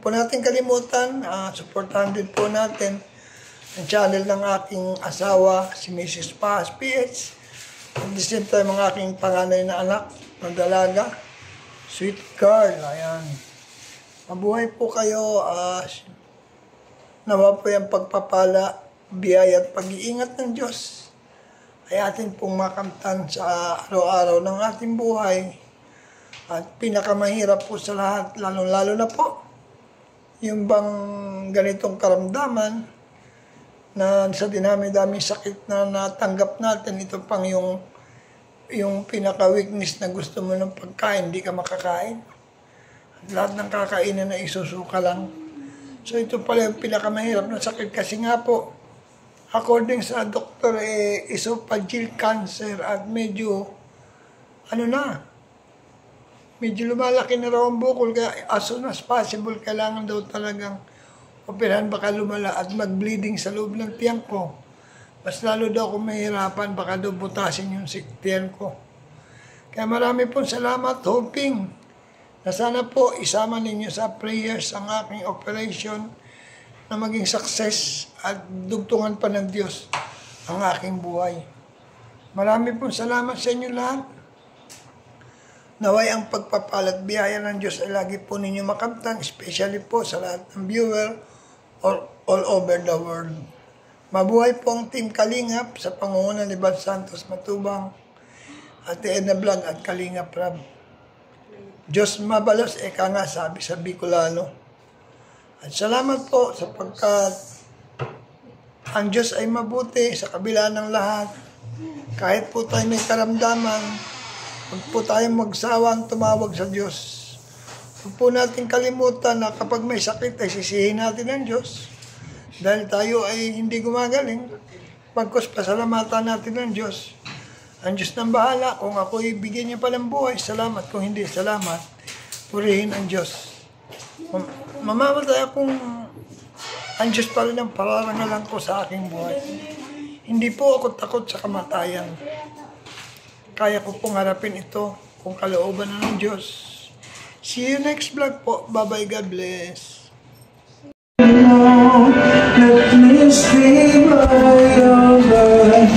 po natin kalimutan, supportahan din po natin ang channel ng aking asawa, si Mrs. Paz PH. At the same time, ang aking panganay na anak, ng dalaga, Sweet Girl. Ayan. Mabuhay po kayo. Nawa po yung pagpapala, biyaya at pag-iingat ng Diyos ay atin pong makamtan sa araw-araw ng ating buhay. At pinakamahirap po sa lahat, lalo-lalo na po, yung bang ganitong karamdaman na sa dinami-dami sakit na natanggap natin, ito pang yung pinaka-weakness na gusto mo ng pagkain, hindi ka makakain. At lahat ng kakainin na isusuka lang. So ito pala yung pinakamahirap na sakit kasi nga po, according sa doktor, esophageal cancer at medyo, medyo lumalaki na raw ang bukol, kaya as soon as possible, kailangan daw talagang operahan, baka lumala at mag-bleeding sa loob ng tiyan ko. Mas lalo daw kung mahirapan, baka daw butasin yung tiyan ko. Kaya marami pong salamat, hoping na sana po isama ninyo sa prayers ang aking operation na maging success at dugtungan pa ng Diyos ang aking buhay. Marami pong salamat sa inyo lahat. Naway ang pagpapalat biyaya ng Diyos ay lagi po ninyo makamtan, especially po sa lahat ng viewer all over the world. Mabuhay po ang Team Kalingap sa pangunguna ni Bal Santos Matubang, Ate Edna Vlog at Kalingap Rab. Diyos mabalos, eka nga sabi sa Bicolano. At salamat po sapagkat ang Diyos ay mabuti sa kabila ng lahat. Kahit po tayo may karamdaman, huwag po tayong magsawang tumawag sa Diyos. Huwag po natin kalimutan na kapag may sakit ay sisihin natin ang Diyos. Dahil tayo ay hindi gumagaling, pagkos pasalamatan natin ang Diyos. Ang Diyos nang bahala. Kung ako'y bigyan niya pa ng buhay, salamat. Kung hindi, salamat. Purihin ang Diyos. Mamamatay akong ang Diyos pa rin ang pararangalan ko sa aking buhay. Hindi po ako takot sa kamatayan. Kaya ko pong harapin ito kung kalooban na ng Diyos. See you next vlog po. Bye-bye. God bless. Let me stay by your side.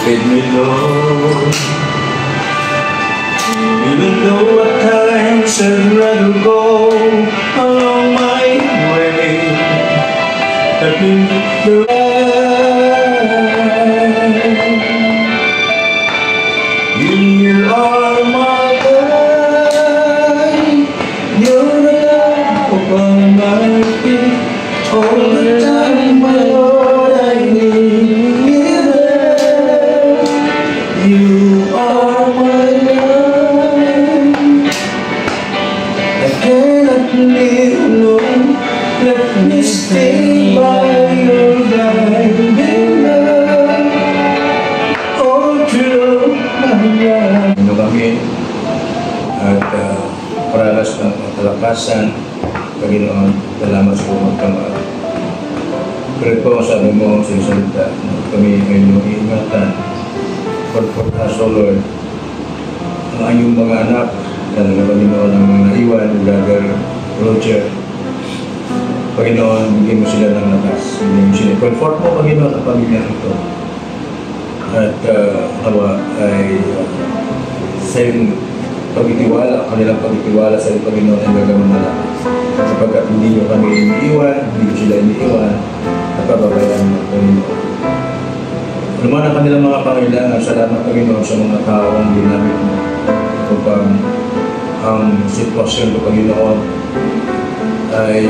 Let me know, even though at times I'd rather go along my way. Let me know, you are my guide. You're the light upon my feet. All the time, my Lord, I need you. You are my life. I cannot live alone. Let me stay by your guiding love. All through my life. Kami at paralas ng kalakasan, Panginoon, salamat sa magkamay. Pero po sabi mo sa salita, kami ay iingatan. For us, O Lord, ang iyong mga anak, talaga Panginoon, ang mga naiwan, Brother Roger, Panginoon, bigyan mo sila ng lakas, bigyan mo sila. Comfort mo, Panginoon, ang pamilya nito. At hawa ay sa iyong pagtitiwala, kanilang pagtitiwala sa iyong Panginoon ay gagawin na lang. Kapag hindi nyo kami iniiwan, hindi ko sila iniiwan, at pababayaan mo, Panginoon. Luman ang kanilang mga pangailangan, salamat Panginoon sa mga taong ginamit mo upang ang sitwasyon ng Panginoon ay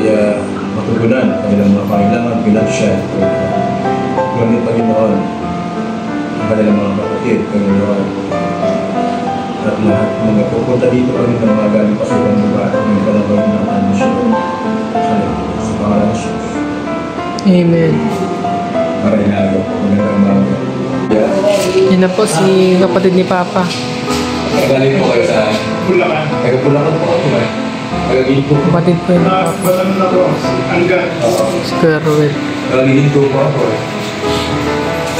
matugunan kanilang mga pangailangan, pinansyal. Ngunit Panginoon, ang kanilang mga kapatid, Panginoon, at lahat mga pupunta dito Panginoon, mga galing pasukan mo ba, ang panahon ng anusyon. Sa pangalan ng Jesus. Amen. Marinado, magandang umaga. Yan na po si kapatid ni Papa. Galing po kayo sa Bulacan. Taga Bulacan po ako. Kagagihin ko. Kapatid po yun. Balang na ko. Hanggang. Si Kuya Ruel. Kagagihin ko po ako.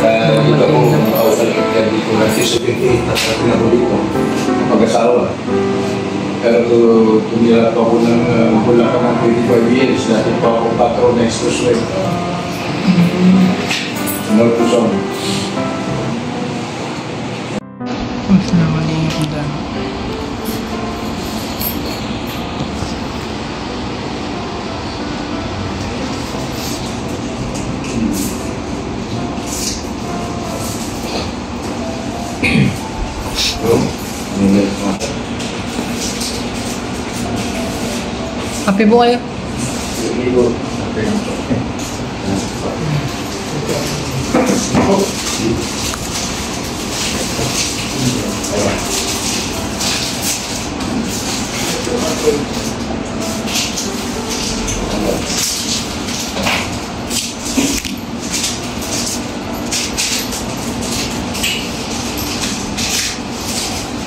Dito ko makausal dito ko na 78 at natin ako dito. Mag-asawa. Pero tumira pa ako ng hula ka ng 25 years. Dati pa ako patron na expressway. North Luzon. Mas naman yung dami. Happy po kayo?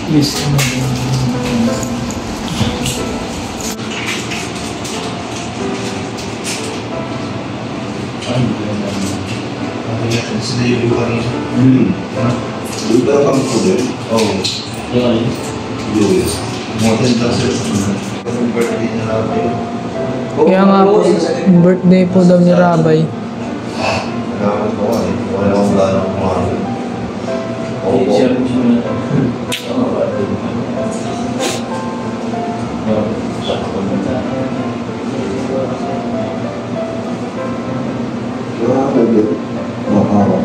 Yes. Sila yung kanina. Dito na kami po din. Oo. Yung ano yun? Yung more than sir. Yung birthday na lang yun. Kaya nga po, birthday po daw ni Rabay. Nalaman ko nga eh. Wala akong gano'ng kumano. Oo. Grabe din. Makawa.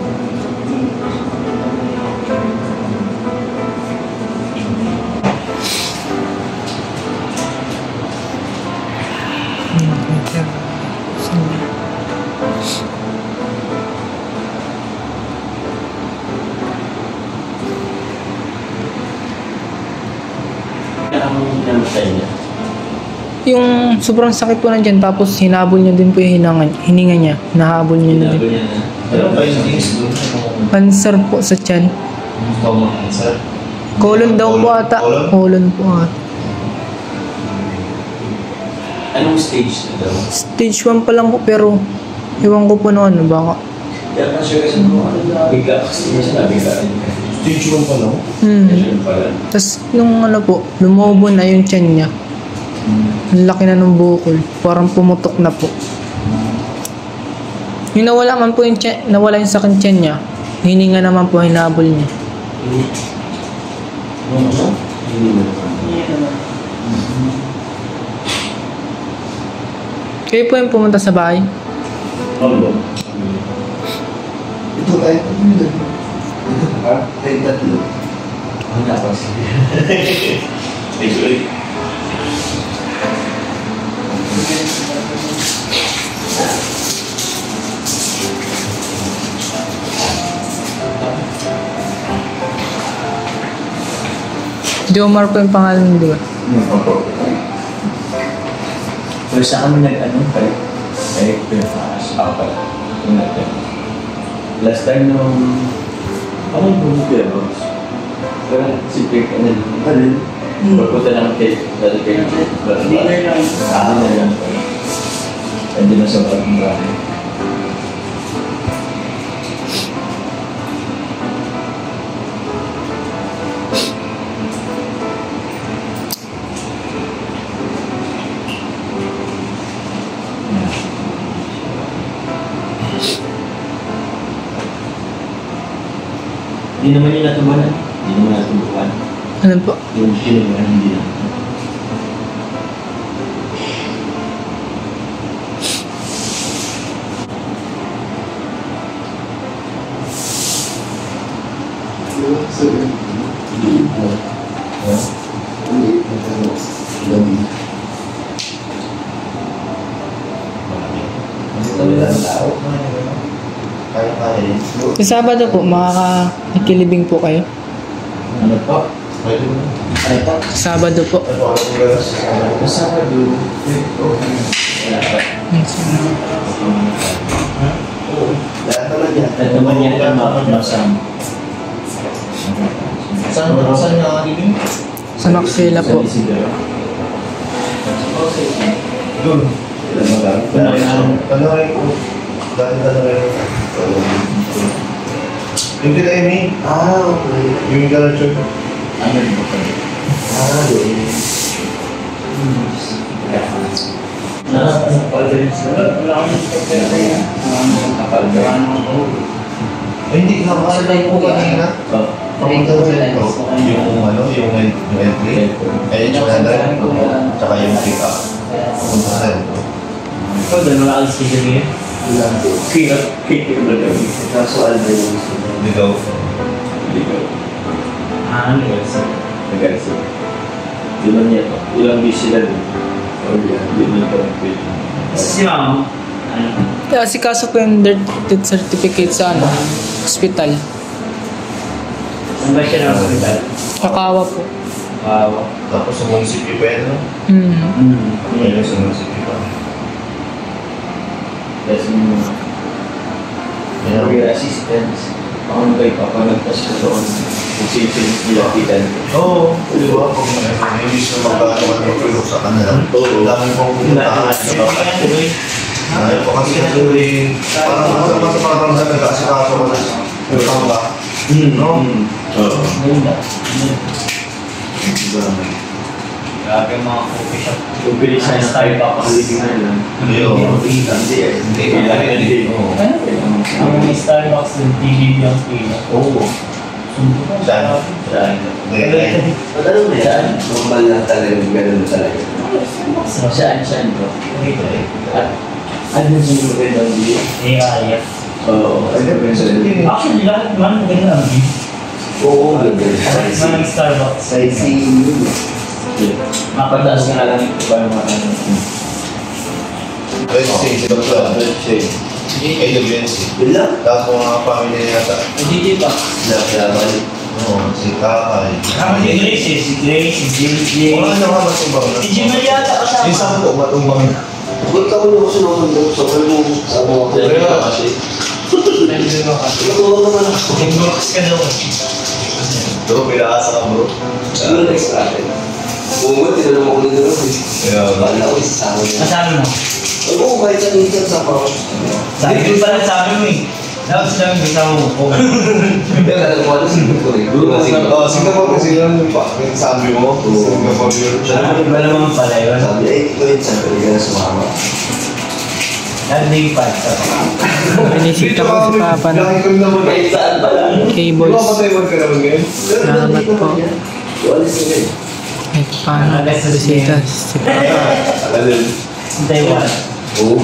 Yung sobrang sakit po nandyan, tapos hinabol niya din po yung hininga niya. Nahabol niya na din. Ano ba yung things doon? Cancer po sa tiyan. Common cancer? Colon daw po ata. Colon po ata. Anong stage na daw? Stage 1 pa lang po, pero iwan ko po ano, baka. Kaya kasi mo, bigla kasi bigla. Stage 1 pa lang? Tapos nung ano po, lumobo na yung tiyan niya. Ang laki na ng bukol. Parang pumutok na po. Yung nawala man po yung tiyan, nawala yung sakit tiyan niya. Hininga naman po, hinabol niya. Kayo po yung pumunta sa bahay? Ito tayo. Ha? Tayo tatlo. Ang napas. Thank Jomar po yung pangalan, di ba? Pero sa kami nag-ano kay Papa. Last time nung anong bumibira ba? Pero si Pek ano pagpunta lang kay dati kay dinner lang hindi na sa pagmumurahin. Hindi naman yung natubanan. Hindi naman natubukan. Ano po? Yung kinubukan, hindi naman. Sa Sabado po, makakakilibing po kayo? Ano po? Ano po? Sa Sabado po. Sa Sabado. Lahat naman yan ang makasama. Saan nga kilibing? Sa Maxilla po. Doon. Tanongin ko. Dati tanongin ko. Yung kila Amy. Okay. Yung kala Chod. Ano yun ba? Doon. Wala akong kapal. Ay, hindi ka makakalain ko kanina. Papunta sa ito. Yung entry. Ay, yung handle. Tsaka yung pick up. Papunta sa ito. Ikaw, doon wala kang speaker niya? Ilan doon? Cake yung lagay. Kaso ano yung gusto mo? Ligaw. Ano yun? Nag-alisa. Ilan niya to? Ilang busy lang din. Oh, yan. Hindi mo ito pwede. Si mama, ano? Kaya si kaso po yung death certificate sa ano, hospital. Saan ba siya ng hospital? Kakawa po. Wow. Tapos sa munisipyo pa yan, no? Ayun, sa munisipyo pa. Yes, yung career assistance. Paano kayo papanagtas ko doon? Kung sino-sino nilapitan. Oo, di ba? Kung may gusto magkakaroon sa kanila. Dami pong pumuntahan. Ayaw ko kasi natuloy. Parang mas parang nag-aasikaso ko na utang ka. No? Oo. Grabe mga coffee shop. Kung bilisan na tayo papakalitingan lang. Ayun. Hindi. Oo. Ang Starbucks ng TV yung pila. Oo. Saan? Saan? Madalo na yan. Normal lang talaga. Ganun talaga. Saan bro? At ano yung sinugin ng video? Kaya. Oo. Ay, depende sa inyo. Actually, lahat man ganun ang view. Oo, Mga Starbucks. Sightseeing. Mapataas ka na lang yung iba yung mga ano. Let's say, si Dr. AWNC. Bila? Tapos mga pamilya yata. Hindi pa. Laban. Oo, si Kakay. Si Grace eh. Si Grace, si JJ. Mga ano nga matumbang na? Si Jimmy yata kasama. Yung sampo, matumbang na. Ba't ako na sunod mo sa mga Kaya kasi. Natuwa naman ako. Nag-works ka naman. Bro, pinaasa ka bro. Ano next natin? Bungot, tinanong ako na naman eh. Kaya, Bala ko isasama niya. Kasama mo? Oo, kahit sa minsan sa pao. Sabi ko pala sabi mo eh. Dapat sila yung kasama mo. Kaya alam mo ano, Singapore eh. Singapore kasi yun yung sabi mo. Singapore yun. Iba naman pala yun. Sabi, ikaw yun, sabi ka na sumama. Landing pad sa Pinisita ko si Papa na Kahit saan pala. K-Boys. Pataywan ka naman ngayon? Salamat po. Alis na rin. Kahit paano bisita si Papa. Alin? Taiwan. Oo,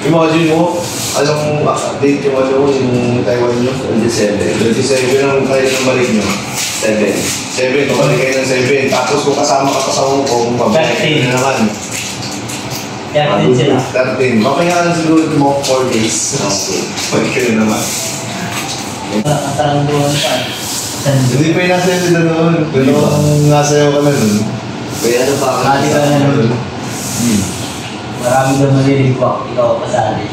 imagine mo, alam mo, date yung ano, yung Taiwan nyo? 27. 27 ang kayo ng balik nyo. 7. 7, kumalik kayo ng 7. Tapos kung kasama ka pa sa Hong Kong, mabalik kayo na naman. Kaya din sila. 13. Makahingaan siguro mo 4 days. Balik kayo na naman. Nakatarangguhan pa. Hindi pa yung nasa sila noon. Pero nasayaw ka na nun. Kaya ano pa ako? Kali ka na nun. Marami daw marinig ko. Ikaw kasali.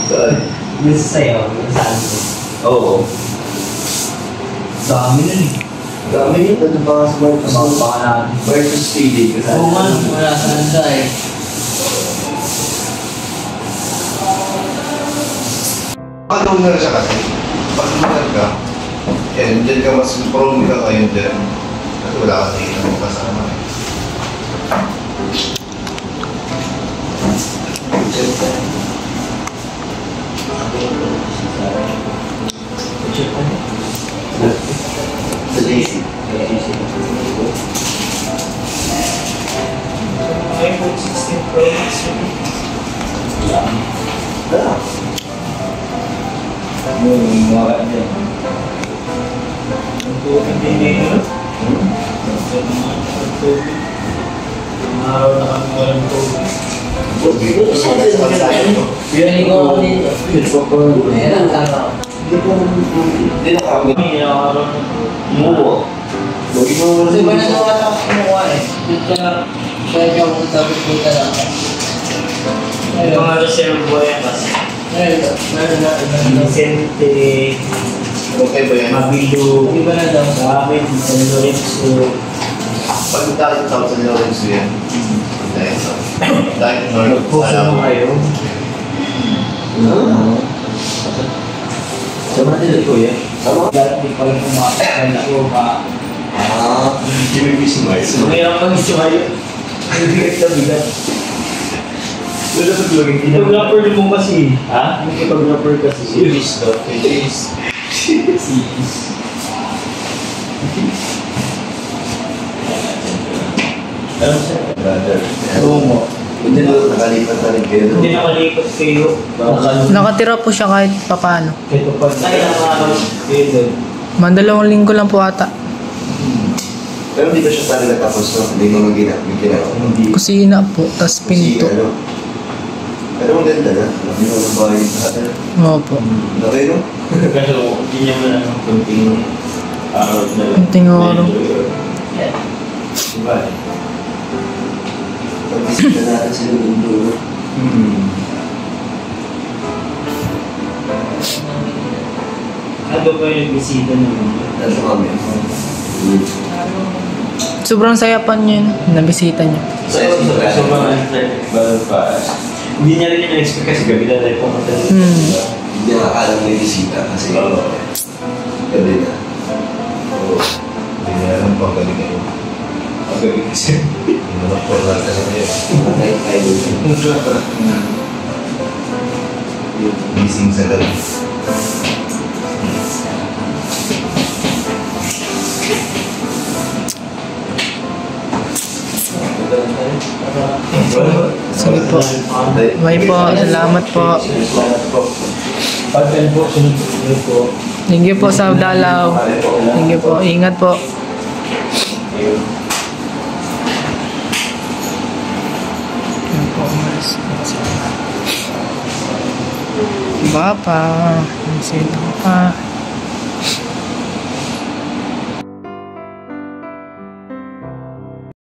Saan? Yung sasayaw, yung kasali ko. Oo. Dami nun eh. Dami yun. Ano pa nga sa Marcus? Mga baka natin. Marcus PD. Oo man, wala sa nanda eh. Ano na siya kasi? Pag lumagal ka, yan, dyan ka mas prone ka ngayon dyan. Kasi wala ka tingin mo kasama. Sa JC. iPhone 16 Pro Max yun. Ah. Yung mga dyan. Ang tubig din na yun. Ang araw na kami walang tubig. Pinanig ko ako dito. Meron tama. Hindi na kami. May araw na Mumo. Lagi mo kasi ba na naman ako kinukuha eh. Dito na, kaya ka kung sabi punta lang. Yung mga reservoir yan kasi. Meron na. Vicente, Okay ba yan? Mabilo, iba na daw sa amin, San Lorenzo, Pag dahil sa San Lorenzo yan. Dahil Nag-post naman kayo. Sama nila ko yan. Dahil di pa rin kumakakain ako Kimibis mo ayos. Mahirap pang isumayo. Bigat na bigat. Wala pa tulogin. Photographer mo kasi. Ha? Yung photographer kasi si Cheese to. Cheese. Alam mo siya? Brother. Oo mo. Hindi na nakalipat na rin kayo. Hindi nakalipat kayo. Nakatira po siya kahit papano. Ito pa. Ay, nakakaroon kayo doon. Mandalawang linggo lang po ata. Pero hindi ba siya talaga tapos no? Hindi mo magina. Hindi. Kusina po, tas pinto. Ano? Pero ang ganda na. Hindi mo ng bahay sa atin. Opo. Okay no? Kaso, hindi niya man ang kunting araw na lang. Kunting araw. Diba? Pag-isip na natin sila ng dulo. Ano ba yung bisita naman? Nasa kami. Sobrang saya pa niya yun, nabisita niya. So, mga balon pa. Hindi niya rin yung expect kasi gabi na tayo pumunta. Hindi nakakalang may bisita kasi gabi na. Hindi na alam pang galing kayo. Ang gabi kasi. Hindi na lang po lang kasi kayo. Nakakain Gising sa galing. Sige po. Bye po, salamat po. Pag-end po, sunod po. Thank you po sa dalaw. Thank you po, ingat po. Yan po, umalis. Bapa, sino pa?